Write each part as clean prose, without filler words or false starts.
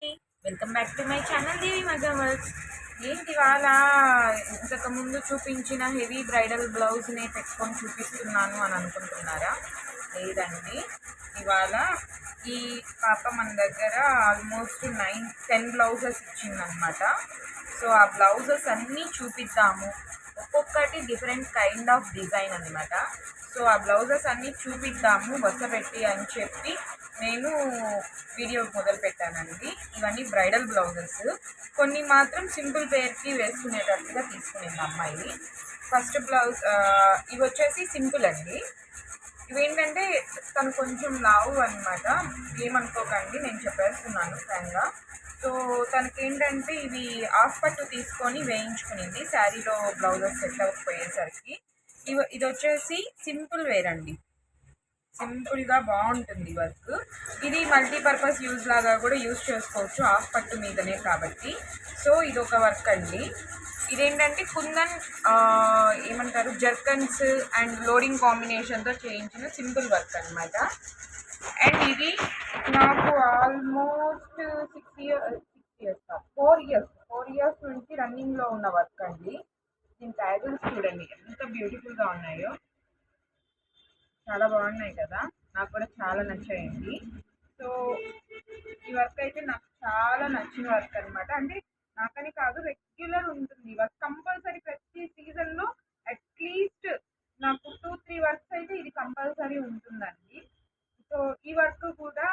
Welcome back to my channel Devi Maja works. ఏంటి ఇవాళ ఇంతకుముందు చూపించిన హెవీ బ్రైడల్ బ్లౌజ్ని పెట్టుకొని చూపిస్తున్నాను అని అనుకుంటున్నారా? లేదండి, ఇవాళ ఈ పాప మన దగ్గర ఆల్మోస్ట్ 9-10 బ్లౌజెస్ ఇచ్చిందనమాట. సో ఆ బ్లౌజెస్ అన్నీ చూపిద్దాము, ఒక్కొక్కటి డిఫరెంట్ కైండ్ ఆఫ్ డిజైన్ అనమాట. సో ఆ బ్లౌజెస్ అన్నీ చూపిద్దాము వరుసపెట్టి అని చెప్పి నేను వీడియో మొదలు పెట్టానండి. ఇవన్నీ బ్రైడల్ బ్లౌజెస్, కొన్ని మాత్రం సింపుల్ వేర్కి వేసుకునేటట్టుగా తీసుకునేది అమ్మాయి. ఫస్ట్ బ్లౌజ్ ఇవి వచ్చేసి సింపుల్ అండి. ఇవేంటంటే తను కొంచెం లావు అనమాట, ఏమనుకోకండి, నేను చెప్పేస్తున్నాను ఫ్రాంక్గా. సో తనకేంటంటే ఇవి హాఫ్ పట్టు తీసుకొని వేయించుకునింది శారీలో బ్లౌజెస్ సెట్ అవ్వకపోయేసరికి. ఇది వచ్చేసి సింపుల్ వేర్ అండి, సింపుల్గా బాగుంటుంది వర్క్. ఇది మల్టీపర్పస్ యూజ్ లాగా కూడా యూజ్ చేసుకోవచ్చు, హాఫ్ పట్టు మీదనే కాబట్టి. సో ఇది ఒక వర్క్ అండి. ఇదేంటంటే కుందన్ ఏమంటారు జర్కన్స్ అండ్ లోడింగ్ కాంబినేషన్తో చేయించిన సింపుల్ వర్క్ అనమాట. అండ్ ఇది నాకు ఆల్మోస్ట్ 4 ఇయర్స్ నుంచి రన్నింగ్లో ఉన్న వర్క్ అండి. దీని ట్యాగిల్స్ చూడండి ఎంత బ్యూటిఫుల్గా ఉన్నాయో, చాలా బాగున్నాయి కదా, నాకు కూడా చాలా నచ్చాయండి. సో ఈ వర్క్ అయితే నాకు చాలా నచ్చిన వర్క్ అనమాట. అంటే నాకని కాదు, రెగ్యులర్ ఉంటుంది వర్క్, కంపల్సరీ ప్రతి సీజన్లో అట్లీస్ట్ నాకు 2-3 వర్క్స్ అయితే ఇది కంపల్సరీ ఉంటుందండి. సో ఈ వర్క్ కూడా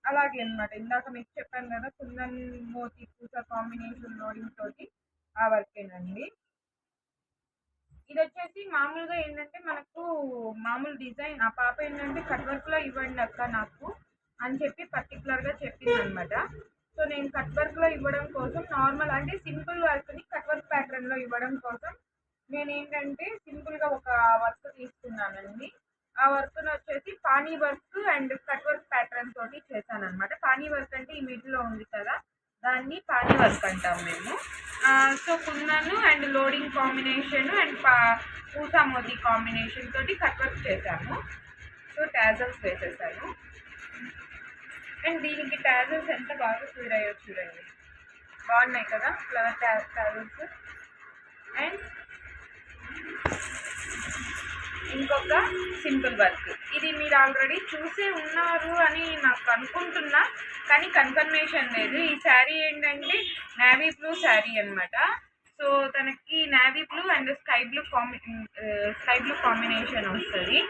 అలాగే అనమాట, ఇందాక మీకు చెప్పాను కదా కుందన్ మోతీ పూస కాంబినేషన్ లోడింగ్ తోటి ఆ వర్కేనండి. ఇది వచ్చేసి మామూలుగా ఏంటంటే మనకు మామూలు డిజైన్, ఆ పాప ఏంటంటే కట్ వర్క్లో ఇవ్వండి అక్క నాకు అని చెప్పి పర్టికులర్గా చెప్పింది అనమాట. సో నేను కట్ వర్క్లో ఇవ్వడం కోసం, నార్మల్ అంటే సింపుల్ వర్క్ని కట్ వర్క్ ప్యాటర్న్లో ఇవ్వడం కోసం నేను ఏంటంటే సింపుల్గా ఒక వర్క్ తీసుకున్నానండి. ఆ వర్క్ను వచ్చేసి pani work and cut work pattern తోటి చేశాను అనమాట. పానీ వర్క్ అంటే ఈ మిడిల్లో ఉంది కదా, దాన్ని పానీ వర్క్ అంటాం మేము. So kundan and loading combination and పూసా మోతీ కాంబినేషన్ తోటి కట్ వర్క్ చేశాను. సో టాజల్స్ వేసేసాను. అండ్ దీనికి టాజల్స్ ఎంత బాగా ఫీడ్ అయ్యో చూడండి, బాగున్నాయి కదా ఫ్లవర్ టాజల్స్. అండ్ ఇంకొక సింపుల్ వర్క్, ఇది మీరు ఆల్రెడీ చూసే ఉన్నారు అని నాకు అనుకుంటున్నా, కానీ కన్ఫర్మేషన్ లేదు. ఈ శారీ ఏంటంటే నేవీ బ్లూ శారీ అనమాట. సో తనకి navy blue and sky blue combination వస్తుంది,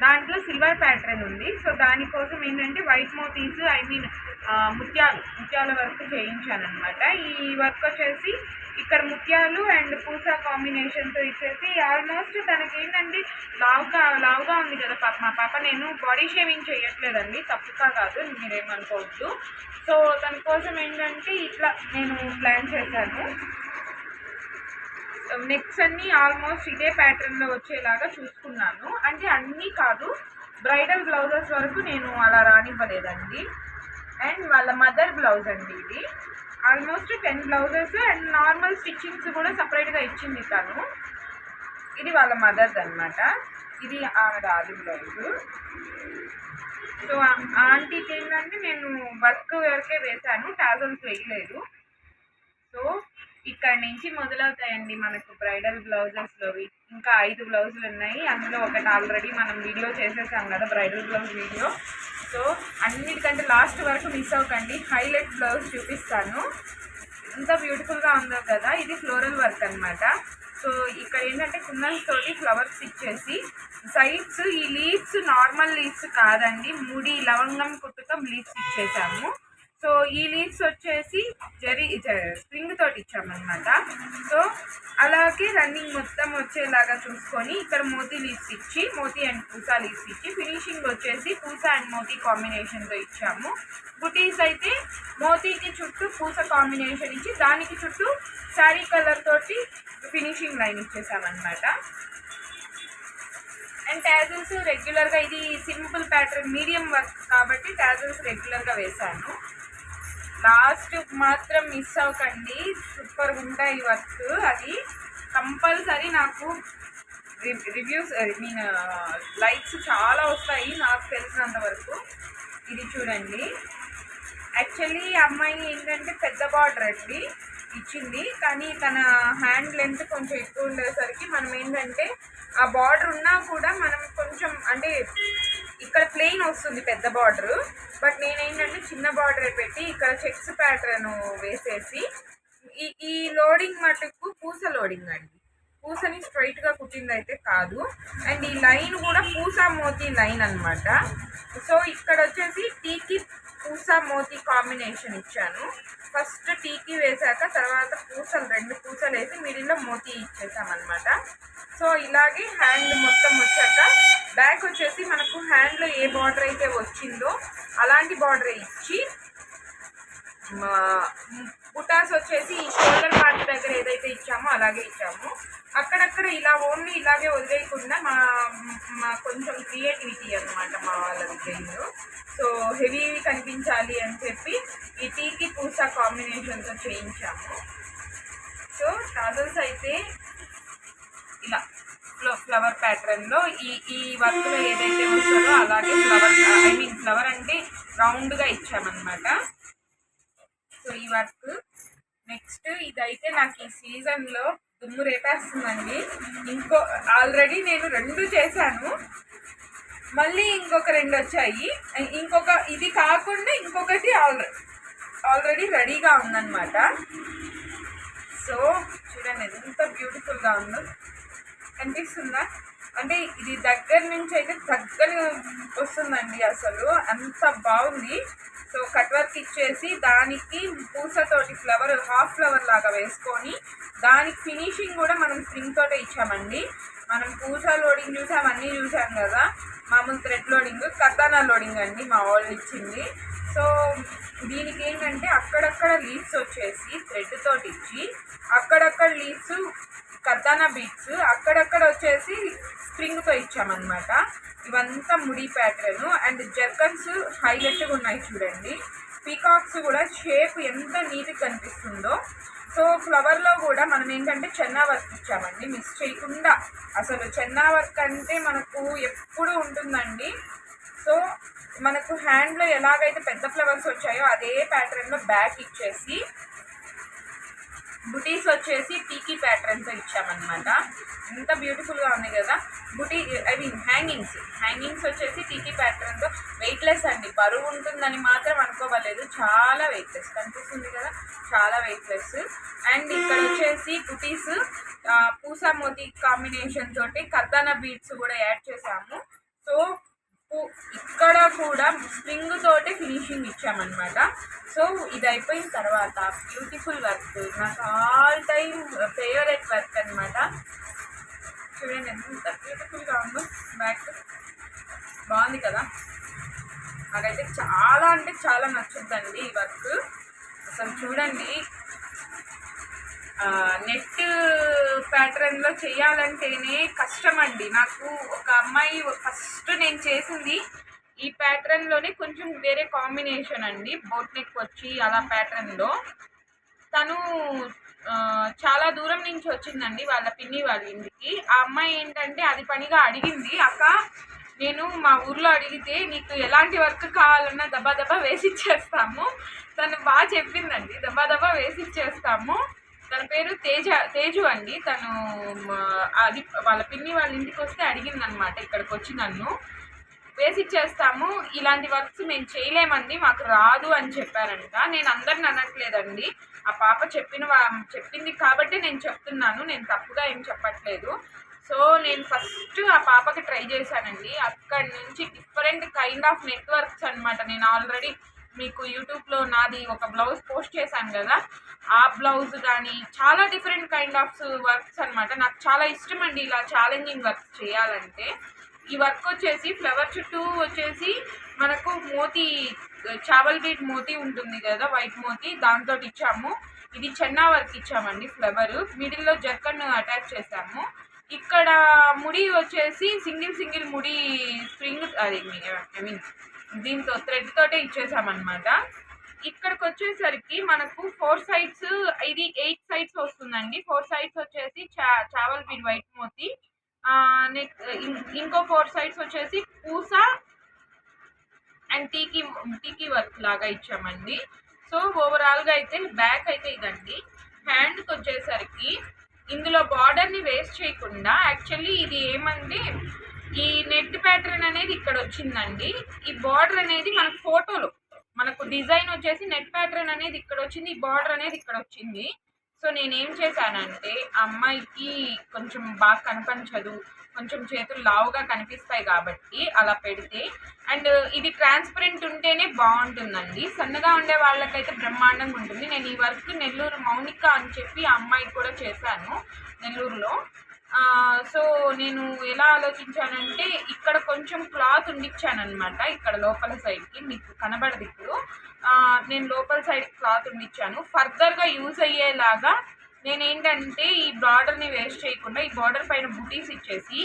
దాంట్లో సిల్వర్ ప్యాటర్న్ ఉంది. సో దానికోసం ఏంటంటే వైట్ మోతీస్ ముత్యాల వర్క్ చేయించాను అనమాట. ఈ వర్క్ వచ్చేసి ఇక్కడ ముత్యాలు అండ్ పూసా కాంబినేషన్తో ఇచ్చేసి ఆల్మోస్ట్ తనకి ఏంటంటే లావుగా ఉంది కదా పాప, మా పాప, నేను బాడీ షేవింగ్ చేయట్లేదండి, తప్పుగా కాదు, మీరేమనుకోవద్దు. సో తన కోసం ఏంటంటే ఇట్లా నేను ప్లాన్ చేశాను. నెక్స్ అన్నీ ఆల్మోస్ట్ ఇదే ప్యాటర్న్లో వచ్చేలాగా చూసుకున్నాను, అంటే అన్నీ కాదు, బ్రైడల్ బ్లౌజెస్ వరకు నేను అలా రానివ్వలేదండి. అండ్ వాళ్ళ మదర్ బ్లౌజ్ అండి ఇది, almost 10 blouses and normal stitchings కూడా సపరేట్గా ఇచ్చింది తను. ఇది వాళ్ళ మదర్ది అనమాట, ఇది ఆవిడ ఆది బ్లౌజు. సో ఆంటీకి ఏంటంటే నేను వర్క్ వరకే వేశాను, టాజల్స్ వేయలేదు. సో ఇక్కడ నుంచి మొదలవుతాయండి మనకు బ్రైడల్ బ్లౌజెస్లోవి. ఇంకా 5 బ్లౌజులు ఉన్నాయి, అందులో ఒకటి ఆల్రెడీ మనం వీడియో చేసేసాం కదా బ్రైడల్ బ్లౌజ్ వీడియో. సో అన్నిటికంటే లాస్ట్ వరకు మిస్ అవ్వకండి, హైలైట్ బ్లౌజ్ చూపిస్తాను. ఎంత బ్యూటిఫుల్గా ఉందో కదా, ఇది ఫ్లోరల్ వర్క్ అనమాట. సో ఇక్కడ ఏంటంటే కుందన్స్ తోటి ఫ్లవర్స్ ఇచ్చేసి సైడ్స్, ఈ లీవ్స్ నార్మల్ లీవ్స్ కాదండి, ముడి లవంగం కుట్టుతో లీవ్స్ ఇచ్చేసాము. సో ఈ లీవ్స్ వచ్చేసి స్ప్రింగ్ తోటి ఇచ్చామన్నమాట. సో అలాగే రన్నింగ్ మొత్తం వచ్చేలాగా చూసుకొని ఇక్కడ మోతీ లీవ్స్ ఇచ్చి, మోతీ అండ్ పూసా లీవ్స్ ఇచ్చి, ఫినిషింగ్ వచ్చేసి పూసా అండ్ మోతీ కాంబినేషన్తో ఇచ్చాము. బుటీస్ అయితే మోతీకి చుట్టూ పూస కాంబినేషన్ ఇచ్చి దానికి చుట్టూ శారీ కలర్ తోటి ఫినిషింగ్ లైన్ ఇచ్చేసామన్నమాట. అండ్ టాజల్స్ రెగ్యులర్గా, ఇది సింపుల్ ప్యాటర్న్ మీడియం వర్క్ కాబట్టి టాజల్స్ రెగ్యులర్గా వేశాను. లాస్ట్ మాత్రం మిస్ అవ్వకండి, సూపర్ ఉంటాయి వర్క్, అది కంపల్సరీ. నాకు రివ్యూస్ లైక్స్ చాలా వస్తాయి నాకు తెలిసినంత వరకు. ఇది చూడండి, యాక్చువల్లీ అమ్మాయి ఏంటంటే పెద్ద బార్డర్ అండి ఇచ్చింది, కానీ తన హ్యాండ్ లెంత్ కొంచెం ఎక్కువ ఉండేసరికి మనం ఏంటంటే ఆ బార్డర్ ఉన్నా కూడా మనం కొంచెం అంటే ఇక్కడ ప్లెయిన్ వస్తుంది పెద్ద బార్డర్, బట్ నేనేంటంటే చిన్న బార్డర్ పెట్టి ఇక్కడ చెక్స్ ప్యాటర్న్ వేసేసి ఈ లోడింగ్ మటుకు పూస లోడింగ్ అండి. పూసని స్ట్రైట్గా కుట్టింది అయితే కాదు, అండ్ ఈ లైన్ కూడా పూస మోతీ లైన్ అనమాట. సో ఇక్కడ వచ్చేసి టీకి పూస మోతీ కాంబినేషన్ ఇచ్చాను. ఫస్ట్ టీకి వేసాక తర్వాత పూసలు 2 పూసలు వేసి మిడిల్లో మోతీ ఇచ్చేసామన్నమాట. సో ఇలాగే హ్యాండ్ మొత్తం వచ్చాక బ్యాక్ వచ్చేసి మనకు హ్యాండ్లో ఏ బార్డర్ అయితే వచ్చిందో అలాంటి బార్డర్ ఇచ్చి బుటాస్ వచ్చేసి ఈ షోల్డర్ పార్ట్ దగ్గర ఏదైతే ఇచ్చామో అలాగే ఇచ్చాము. అక్కడక్కడ ఇలా ఓన్లీ ఇలాగే వదిలేయకుండా మా కొంచెం క్రియేటివిటీ అనమాట మా వాళ్ళ డిజైన్. సో హెవీ కనిపించాలి అని చెప్పి ఈ టీకి పూసా కాంబినేషన్తో చేయించాము. సో టాజల్స్ అయితే ఇలా ఫ్లవర్ ప్యాటర్న్లో ఈ వర్క్లో ఏదైతే వస్తుందో అలాగే ఫ్లవర్ అంటే రౌండ్గా ఇచ్చామన్నమాట. సో ఈ వర్క్ నెక్స్ట్ ఇదైతే నాకు ఈ సీజన్లో దుమ్ము రేపేస్తుందండి. ఆల్రెడీ నేను 2 చేశాను, మళ్ళీ ఇంకొక 2 వచ్చాయి. ఇది కాకుండా ఇంకొకటి ఆల్రెడీ రెడీగా ఉందన్నమాట. సో చూడండి ఎంత బ్యూటిఫుల్గా ఉందో, కనిపిస్తుందా? అంటే ఇది దగ్గర నుంచి అయితే దగ్గర వస్తుందండి, అసలు అంత బాగుంది. సో కట్ వర్క్ ఇచ్చేసి దానికి పూసతోటి హాఫ్ ఫ్లవర్ లాగా వేసుకొని దానికి ఫినిషింగ్ కూడా మనం స్ప్రింగ్ తోటే ఇచ్చామండి. మనం పూస లోడింగ్ చూసాం, అన్నీ చూసాం కదా. మామూలు థ్రెడ్ లోడింగ్, కర్దానా లోడింగ్ అండి మా వాళ్ళు ఇచ్చింది. సో దీనికి ఏంటంటే అక్కడక్కడ లీవ్స్ వచ్చేసి థ్రెడ్ తోటి ఇచ్చి, అక్కడక్కడ లీవ్స్ కర్దానా బీట్స్, అక్కడక్కడ వచ్చేసి స్ప్రింగ్తో ఇచ్చామన్నమాట. ఇవంతా ముడి ప్యాటర్న్ అండ్ జర్కన్స్ హైలైట్గా ఉన్నాయి చూడండి. పీకాక్స్ కూడా షేప్ ఎంత నీట్గా కనిపిస్తుందో. సో ఫ్లవర్లో కూడా మనం ఏంటంటే చెన్నా వర్క్ ఇచ్చామండి, మిస్ చేయకుండా. అసలు చెన్నా వర్క్ అంటే మనకు ఎప్పుడు ఉంటుందండి. సో మనకు హ్యాండ్లో ఎలాగైతే పెద్ద ఫ్లవర్స్ వచ్చాయో అదే ప్యాటర్న్లో బ్యాక్ ఇచ్చేసి బుటీస్ వచ్చేసి టీకీ ప్యాటర్న్తో ఇచ్చామన్నమాట. ఎంత బ్యూటిఫుల్గా ఉంది కదా. హ్యాంగింగ్స్ వచ్చేసి టీకీ ప్యాటర్న్తో వెయిట్లెస్ అండి, బరువు ఉంటుందని మాత్రం అనుకోవలేదు. చాలా వెయిట్లెస్ కనిపిస్తుంది కదా, చాలా వెయిట్లెస్. అండ్ ఇక్కడ వచ్చేసి బుటీస్ పూసా మోతీ కాంబినేషన్ తోటి కర్దానా బీడ్స్ కూడా యాడ్ చేసాము. సో ఇక్కడ కూడా స్ప్రింగ్ తోటి ఫినిషింగ్ ఇచ్చామన్నమాట. సో ఇది అయిపోయిన తర్వాత బ్యూటిఫుల్ వర్క్, నాకు ఆల్ టైమ్ ఫేవరెట్ వర్క్ అనమాట. చూడండి ఎంత బ్యూటిఫుల్గా ఉందో. బ్యాక్ బాగుంది కదా, నాకైతే చాలా అంటే చాలా నచ్చుద్దండి ఈ వర్క్. అసలు చూడండి, నెట్ ప్యాటర్న్లో చేయాలంటేనే కష్టం అండి. నాకు ఒక అమ్మాయి ఫస్ట్ నేను చేసింది ఈ ప్యాటర్న్లోనే కొంచెం వేరే కాంబినేషన్ అండి, బోట్ నెక్ వచ్చి అలా ప్యాటర్న్లో. తను చాలా దూరం నుంచి వచ్చిందండి వాళ్ళ పిన్ని వాళ్ళ ఇంటికి. ఆ అమ్మాయి ఏంటంటే అది పనిగా అడిగింది, అక్క నేను మా ఊర్లో అడిగితే నీకు ఎలాంటి వర్క్ కావాలన్నా దబా దబా వేసిచ్చేస్తాము. తను బాగా చెప్పిందండి, దబా దబా వేసిచ్చేస్తాము. తన పేరు తేజు అండి. తను అది వాళ్ళ పిన్ని వాళ్ళ ఇంటికి వస్తే అడిగిందనమాట, ఇక్కడికి వచ్చి నన్ను వేసిచ్చేస్తాము, ఇలాంటి వర్క్స్ మేము చేయలేమండి, మాకు రాదు అని చెప్పారంట. నేను అందరిని అనట్లేదండి, ఆ పాప చెప్పింది కాబట్టి నేను చెప్తున్నాను, నేను తప్పుగా ఏం చెప్పట్లేదు. సో నేను ఫస్ట్ ఆ పాపకి ట్రై చేశానండి. అక్కడి నుంచి డిఫరెంట్ కైండ్ ఆఫ్ నెట్వర్క్స్ అనమాట. నేను ఆల్రెడీ మీకు యూట్యూబ్లో నాది ఒక బ్లౌజ్ పోస్ట్ చేశాను కదా, ఆ బ్లౌజ్ కానీ చాలా డిఫరెంట్ కైండ్ ఆఫ్ వర్క్స్ అనమాట. నాకు చాలా ఇష్టం అండి ఇలా ఛాలెంజింగ్ వర్క్స్ చేయాలంటే. ఈ వర్క్ వచ్చేసి ఫ్లవర్ చుట్టూ వచ్చేసి మనకు మోతీ చావల్ బీట్ మోతీ ఉంటుంది కదా, వైట్ మోతీ, దాంతో ఇచ్చాము. ఇది చెన్నా వర్క్ ఇచ్చామండి. ఫ్లవర్ మిడిల్లో జర్కన్ అటాచ్ చేసాము. ఇక్కడ ముడి వచ్చేసి సింగిల్ ముడి స్ప్రింగ్, అది దీంతో థ్రెడ్ తోటే ఇచ్చేసామన్నమాట. ఇక్కడికి వచ్చేసరికి మనకు 4 సైడ్స్, ఇది 8 సైడ్స్ వస్తుందండి. 4 సైడ్స్ వచ్చేసి చావల్ బీడ్ వైట్ మోతీ, నెక్స్ట్ ఇంకో 4 సైడ్స్ వచ్చేసి పూస అండ్ టీకీ వర్క్ లాగా ఇచ్చామండి. సో ఓవరాల్గా అయితే బ్యాక్ అయితే ఇదండి. హ్యాండ్కి వచ్చేసరికి ఇందులో బార్డర్ని వేస్ట్ చేయకుండా యాక్చువల్లీ ఇది ఏమంటే ఈ నెట్ ప్యాటర్న్ అనేది ఇక్కడ వచ్చిందండి. ఈ బార్డర్ అనేది మనకు ఫోటోలో మనకు డిజైన్ వచ్చేసి నెట్ ప్యాటర్న్ అనేది ఇక్కడ వచ్చింది, ఈ బార్డర్ అనేది ఇక్కడ వచ్చింది. సో నేనేం చేశానంటే అమ్మాయికి కొంచెం బాగా కనిపించదు, కొంచెం చేతులు లావుగా కనిపిస్తాయి కాబట్టి అలా పెడితే, అండ్ ఇది ట్రాన్స్పరెంట్ ఉంటేనే బాగుంటుందండి. సన్నగా ఉండే వాళ్ళకైతే బ్రహ్మాండంగా ఉంటుంది. నేను ఈ వర్క్ నెల్లూరు మౌనిక అని చెప్పి ఆ అమ్మాయికి కూడా చేశాను నెల్లూరులో. సో నేను ఎలా ఆలోచించానంటే ఇక్కడ కొంచెం క్లాత్ ఉండిచ్చానమాట, ఇక్కడ లోపల సైడ్కి మీకు కనబడదు ఇప్పుడు. నేను లోపల సైడ్ క్లాత్ ఉండిచ్చాను ఫర్దర్గా యూజ్ అయ్యేలాగా. నేనేంటంటే ఈ బార్డర్ని వేస్ట్ చేయకుండా ఈ బార్డర్ పైన బుటీస్ ఇచ్చేసి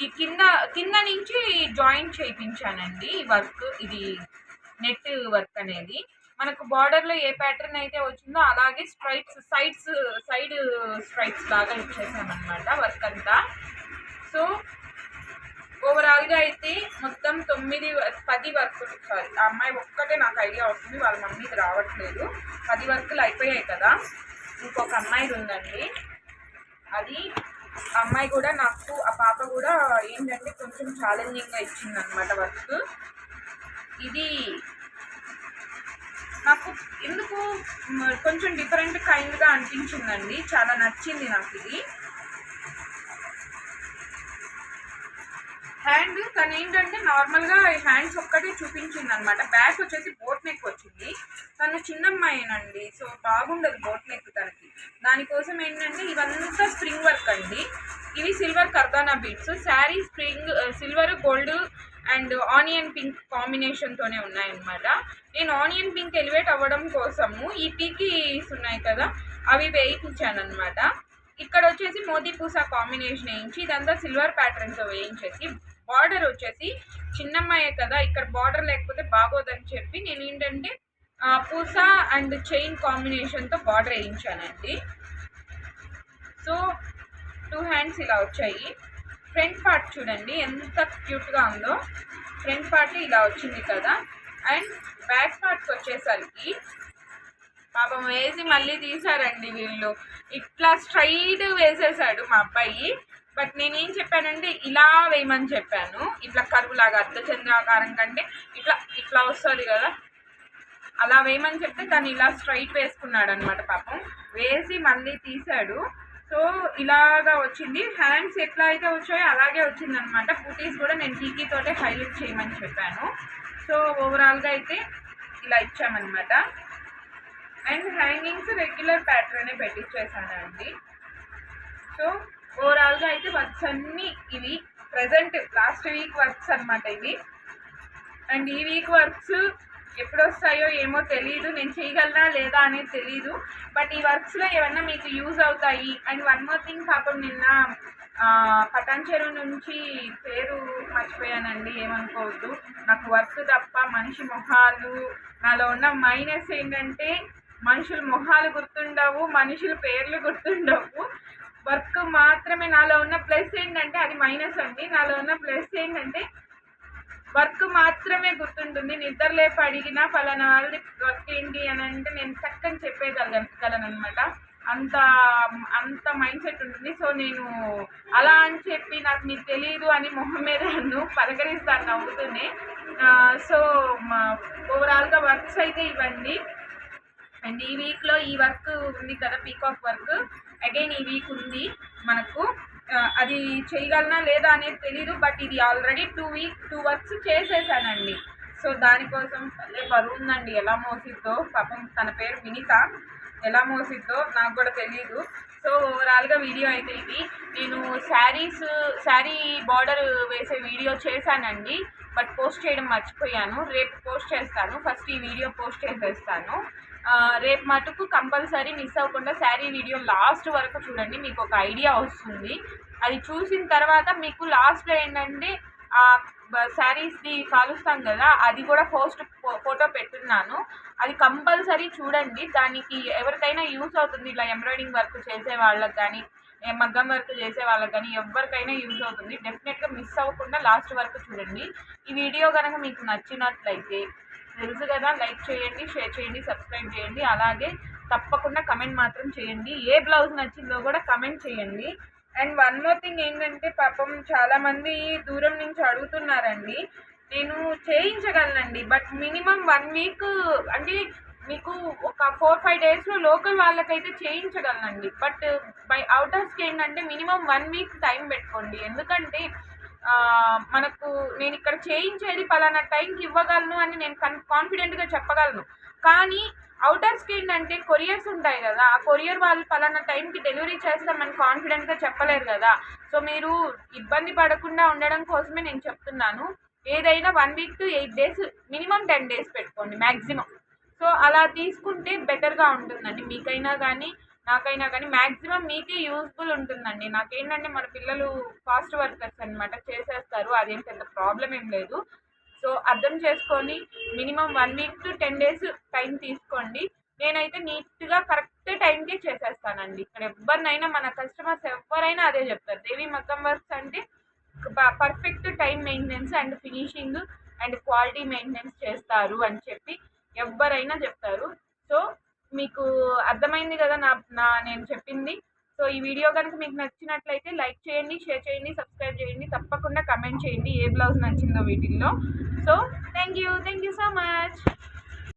ఈ కింద నుంచి జాయింట్ చేయించానండి. ఈ వర్క్ ఇది నెట్ వర్క్ అనేది మనకు బార్డర్లో ఏ ప్యాటర్న్ అయితే వచ్చిందో అలాగే సైడ్ స్ట్రైప్స్ లాగా ఇచ్చేసామన్నమాట వర్క్ అంతా. సో ఓవరాల్గా అయితే మొత్తం 10 వర్కులు, సారీ ఆ అమ్మాయి ఒక్కటే నాకు ఐడియా వస్తుంది, వాళ్ళ మమ్మీకి రావట్లేదు. 10 వర్కులు అయిపోయాయి కదా. ఇంకొక అమ్మాయి ఉందండి, అది అమ్మాయి కూడా నాకు ఆ పాప కూడా ఏంటంటే కొంచెం ఛాలెంజింగ్గా ఇచ్చిందనమాట వర్క్. ఇది నాకు ఎందుకు కొంచెం డిఫరెంట్ కైండ్గా అనిపించిందండి, చాలా నచ్చింది నాకు ఇది. హ్యాండ్ తను ఏంటంటే నార్మల్గా హ్యాండ్స్ ఒక్కటే చూపించింది అనమాట. బ్యాక్ వచ్చేసి బోట్ నెక్ వచ్చింది. తను చిన్నమ్మాయినండి, సో బాగుండదు బోట్ నెక్ తనకి. దానికోసం ఏంటంటే ఇవంతా స్ప్రింగ్ వర్క్ అండి. ఇవి silver kardana beads. Sari spring silver gold and onion pink కాంబినేషన్తోనే ఉన్నాయన్నమాట. నేను ఆనియన్ పింక్ ఎలివేట్ అవ్వడం కోసము ఈ టీకీస్ ఉన్నాయి కదా అవి వేయించాను అనమాట. ఇక్కడ వచ్చేసి మోతీ పూసా కాంబినేషన్ వేయించి ఇదంతా సిల్వర్ ప్యాటర్న్తో వేయించేసి, బార్డర్ వచ్చేసి చిన్నమ్మాయే కదా ఇక్కడ బార్డర్ లేకపోతే బాగోదని చెప్పి నేను ఏంటంటే పూసా అండ్ చైన్ కాంబినేషన్తో బార్డర్ వేయించానండి. సో 2 హ్యాండ్స్ ఇలా వచ్చాయి. ఫ్రంట్ పార్ట్ చూడండి ఎంత క్యూట్గా ఉందో. ఫ్రంట్ పార్ట్ ఇలా వచ్చింది కదా. అండ్ బ్యాక్ పార్ట్కి వచ్చేసరికి పాపం వేసి మళ్ళీ తీసారండి వీళ్ళు. ఇట్లా స్ట్రైట్ వేసేసాడు మా అబ్బాయి. బట్ నేనేం చెప్పానంటే ఇలా వేయమని చెప్పాను, ఇట్లా కరువులాగా అర్ధచంద్రాకారం కంటే ఇట్లా వస్తుంది కదా అలా వేయమని చెప్తే తను ఇలా స్ట్రైట్ వేసుకున్నాడు అనమాట. పాపం వేసి మళ్ళీ తీసాడు. సో ఇలాగా వచ్చింది. హ్యాండ్స్ ఎట్లా అయితే వచ్చాయో అలాగే వచ్చింది అనమాట. బూటీస్ కూడా నేను టీకీతోటే హైలైట్ చేయమని చెప్పాను. సో ఓవరాల్గా అయితే ఇలా ఇచ్చామన్నమాట. అండ్ హ్యాంగింగ్స్ రెగ్యులర్ ప్యాటర్నే పెట్టించేసానండి. సో ఓవరాల్గా అయితే వర్క్స్ అన్నీ ఇవి ప్రజెంట్ లాస్ట్ వీక్ వర్క్స్ అనమాట ఇవి. అండ్ ఈ వీక్ వర్క్స్ ఎప్పుడు వస్తాయో ఏమో తెలీదు, నేను చేయగలనా లేదా అనేది తెలీదు. బట్ ఈ వర్క్స్లో ఏమన్నా మీకు యూజ్ అవుతాయి. అండ్ వన్ మోర్ థింగ్, పాపం నిన్న పటాన్ చెరువు నుంచి పేరు మర్చిపోయానండి, ఏమనుకోవద్దు. నాకు వర్క్ తప్ప మనిషి మొహాలు, నాలో ఉన్న మైనస్ ఏంటంటే మనుషుల మొహాలు గుర్తుండవు, మనుషుల పేర్లు గుర్తుండవు. వర్క్ మాత్రమే నాలో ఉన్న ప్లస్ ఏంటంటే అది మైనస్ అండి. నాలో ఉన్న ప్లస్ ఏంటంటే వర్క్ మాత్రమే గుర్తుంటుంది. నిద్ర లేపు అడిగినా ఫలానా వాళ్ళది వర్క్ ఏంటి అని అంటే నేను చక్కని చెప్పేయగలను అనమాట. అంత మైండ్ సెట్ ఉంటుంది. సో నేను అలా అని చెప్పి నాకు మీకు తెలియదు అని మొహం మీద పలకరిస్తాను నవ్వుతూనే. సో ఓవరాల్గా వర్క్స్ అయితే ఇవ్వండి. అండ్ ఈ వీక్లో ఈ వర్క్ ఉంది కదా పీకాక్ వర్క్, అగైన్ ఈ వీక్ ఉంది మనకు. అది చేయగలనా లేదా అనేది తెలీదు. బట్ ఇది ఆల్రెడీ 2 వర్క్స్ చేసేసానండి. సో దానికోసం బరువు ఉందండి, ఎలా మోసిద్దో పాపం. తన పేరు వినిత, ఎలా మోసిద్దో నాకు కూడా తెలీదు. సో ఓవరాల్గా వీడియో అయితే ఇది. నేను శారీ బార్డర్ వేసే వీడియో చేశానండి, బట్ పోస్ట్ చేయడం మర్చిపోయాను. రేపు పోస్ట్ చేస్తాను. ఫస్ట్ ఈ వీడియో పోస్ట్ చేసేస్తాను. రేపు మటుకు కంపల్సరీ మిస్ అవ్వకుండా శారీ వీడియో లాస్ట్ వరకు చూడండి, మీకు ఒక ఐడియా వస్తుంది. అది చూసిన తర్వాత మీకు లాస్ట్లో ఏంటంటే శారీస్ది కాలుస్తాం కదా, అది కూడా ఫోటో పెట్టున్నాను. అది కంపల్సరీ చూడండి. దానికి ఎవరికైనా యూస్ అవుతుంది, ఇలా ఎంబ్రాయిడింగ్ వర్క్ చేసే వాళ్ళకి కానీ మగ్గం వర్క్ చేసే వాళ్ళకి కానీ ఎవరికైనా యూజ్ అవుతుంది. డెఫినెట్గా మిస్ అవ్వకుండా లాస్ట్ వరకు చూడండి. ఈ వీడియో కనుక మీకు నచ్చినట్లయితే తెలుసు కదా, లైక్ చేయండి, షేర్ చేయండి, సబ్స్క్రైబ్ చేయండి. అలాగే తప్పకుండా కమెంట్ మాత్రం చేయండి. ఏ బ్లౌజ్ నచ్చిందో కూడా కమెంట్ చేయండి. అండ్ వన్ మోర్ థింగ్ ఏంటంటే, పాపం చాలామంది దూరం నుంచి అడుగుతున్నారండి. నేను చేయించగలనండి, బట్ మినిమం 1 వీక్ అంటే మీకు ఒక 4-5 డేస్లో లోకల్ వాళ్ళకైతే చేయించగలనండి. బట్ బై అవుటర్స్కి ఏంటంటే మినిమం 1 వీక్ టైం పెట్టుకోండి. ఎందుకంటే మనకు నేను ఇక్కడ చేయించేది పలానా టైంకి ఇవ్వగలను అని నేను కాన్ఫిడెంట్గా చెప్పగలను. కానీ అవుటర్స్కి ఏంటంటే కొరియర్స్ ఉంటాయి కదా, ఆ కొరియర్ వాళ్ళు పలానా టైంకి డెలివరీ చేస్తామని కాన్ఫిడెంట్గా చెప్పలేరు కదా. సో మీరు ఇబ్బంది పడకుండా ఉండడం కోసమే నేను చెప్తున్నాను. ఏదైనా 1 week to 8 days, minimum 10 days పెట్టుకోండి మ్యాక్సిమం. సో అలా తీసుకుంటే బెటర్గా ఉంటుందండి, మీకైనా కానీ నాకైనా కానీ. మ్యాక్సిమం మీకే యూస్ఫుల్ ఉంటుందండి. నాకేంటంటే మన పిల్లలు ఫాస్ట్ వర్కర్స్ అనమాట, చేసేస్తారు, అదేం పెద్ద ప్రాబ్లం ఏం లేదు. సో అర్థం చేసుకొని minimum 1 week to 10 days time తీసుకోండి. నేనైతే నీట్గా కరెక్ట్ టైంకే చేసేస్తానండి. ఇక్కడ ఎవరినైనా మన కస్టమర్స్ ఎవరైనా అదే చెప్తారు, దేవి మగ్గం వర్క్స్ అంటే perfect time maintenance and finishing and quality maintenance చేస్తారు అని చెప్పి ఎవరైనా చెప్తారు. సో మీకు అర్థమైంది కదా నేను చెప్పింది. సో ఈ వీడియో కనుక మీకు నచ్చినట్లయితే లైక్ చేయండి, షేర్ చేయండి, సబ్స్క్రైబ్ చేయండి. తప్పకుండా కమెంట్ చేయండి ఏ బ్లౌజ్ నచ్చిందో వీటిల్లో. So thank you so much.